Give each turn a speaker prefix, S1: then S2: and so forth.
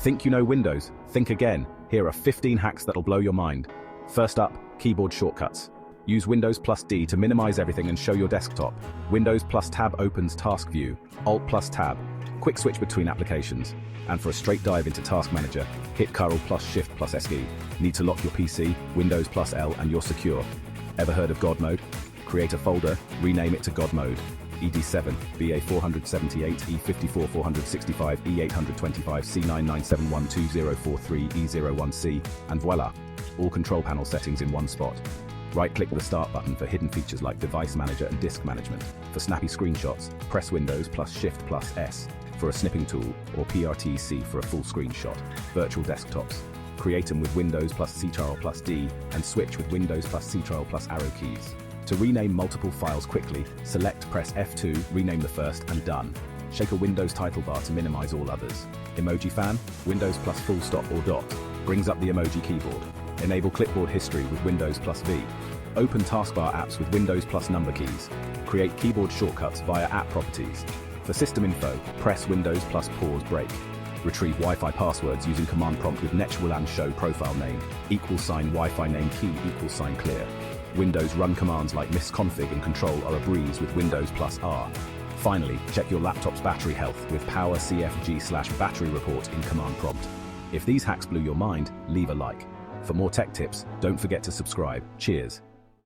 S1: Think you know Windows? Think again. Here are 15 hacks that'll blow your mind. First up, keyboard shortcuts. Use Windows plus D to minimize everything and show your desktop. Windows plus Tab opens Task View. Alt plus Tab. Quick switch between applications. And for a straight dive into Task Manager, hit Ctrl plus Shift plus SE. Need to lock your PC? Windows plus L and you're secure. Ever heard of God Mode? Create a folder, rename it to God Mode. ED7, BA478, E54 465, E825, C99712043, E01C, and voila! All control panel settings in one spot. Right-click the Start button for hidden features like Device Manager and Disk Management. For snappy screenshots, press Windows plus Shift plus S for a snipping tool, or PRT-C for a full screenshot. Virtual desktops. Create them with Windows plus Ctrl plus D, and switch with Windows plus Ctrl plus arrow keys. To rename multiple files quickly, select, press F2, rename the first, and done. Shake a Windows title bar to minimize all others. Emoji fan, Windows plus full stop or dot, brings up the emoji keyboard. Enable clipboard history with Windows plus V. Open taskbar apps with Windows plus number keys. Create keyboard shortcuts via app properties. For system info, press Windows plus pause break. Retrieve Wi-Fi passwords using command prompt with netwlan show profile name, =Wi-Fi name key =clear. Windows run commands like misconfig and control are a breeze with Windows plus R. Finally, check your laptop's battery health with power cfg/battery report in command prompt. If these hacks blew your mind, leave a like. For more tech tips, don't forget to subscribe. Cheers.